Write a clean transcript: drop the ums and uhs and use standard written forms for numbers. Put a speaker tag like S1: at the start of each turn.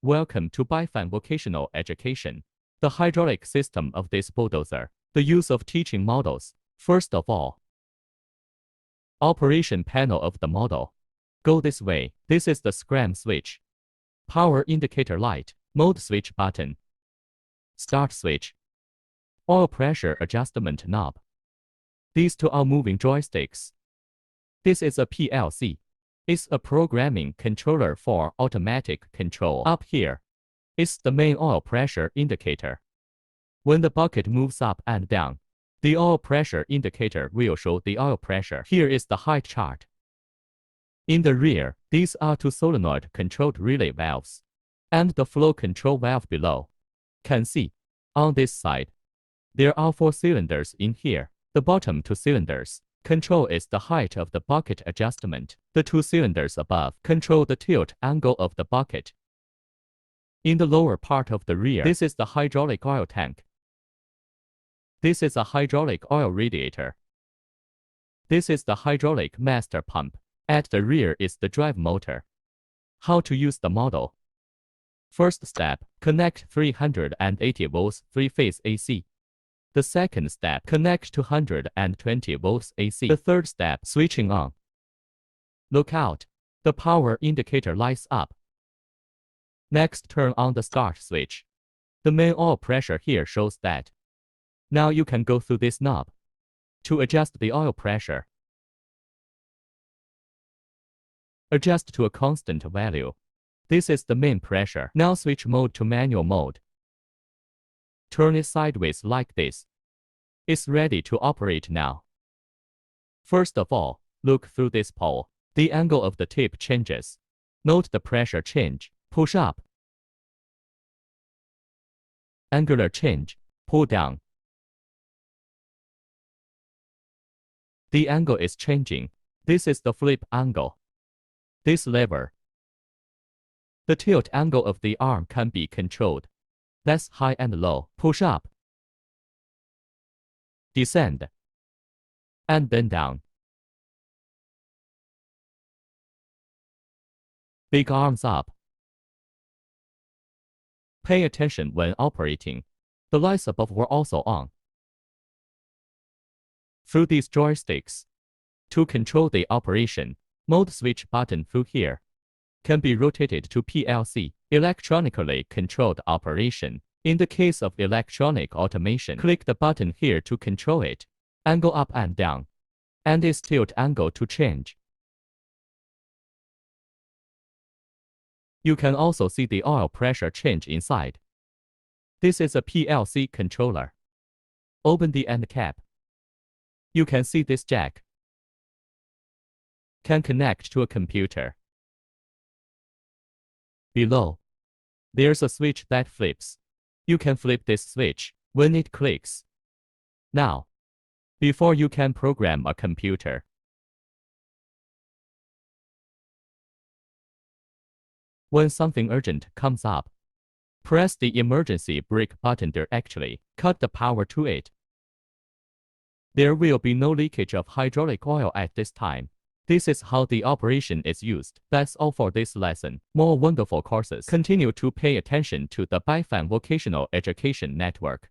S1: Welcome to Bifan Vocational Education. The hydraulic system of this bulldozer. The use of teaching models. First of all, operation panel of the model. Go this way. This is the scram switch. Power indicator light. Mode switch button. Start switch. Oil pressure adjustment knob. These two are moving joysticks. This is a PLC. It's a programming controller for automatic control. Up here is the main oil pressure indicator. When the bucket moves up and down, the oil pressure indicator will show the oil pressure. Here is the height chart. In the rear, these are two solenoid-controlled relay valves, and the flow control valve below. Can see, on this side, there are 4 cylinders in here. The bottom 2 cylinders control is the height of the bucket adjustment. The 2 cylinders above control the tilt angle of the bucket. In the lower part of the rear, this is the hydraulic oil tank. This is a hydraulic oil radiator. This is the hydraulic master pump. At the rear is the drive motor. How to use the model? First step, connect 380 volts 3-phase AC. The second step, connect 220 volts AC. The third step, switching on. Look out, the power indicator lights up. Next, turn on the start switch. The main oil pressure here shows that. Now you can go through this knob to adjust the oil pressure. Adjust to a constant value. This is the main pressure. Now switch mode to manual mode. Turn it sideways like this. It's ready to operate now. First of all, look through this pole. The angle of the tip changes. Note the pressure change. Push up. Angular change. Pull down. The angle is changing. This is the flip angle. This lever. The tilt angle of the arm can be controlled. That's high and low. Push up. Descend. And bend down. Big arms up. Pay attention when operating. The lights above were also on. Through these joysticks. To control the operation, mode switch button through here can be rotated to PLC, electronically controlled operation. In the case of electronic automation, click the button here to control it. Angle up and down. And its tilt angle to change. You can also see the oil pressure change inside. This is a PLC controller. Open the end cap. You can see this jack can connect to a computer. Below, there's a switch that flips. You can flip this switch when it clicks. Now, before you can program a computer, when something urgent comes up, press the emergency brake button directly. Cut the power to it. There will be no leakage of hydraulic oil at this time. This is how the operation is used. That's all for this lesson. More wonderful courses. Continue to pay attention to the Bifan Vocational Education Network.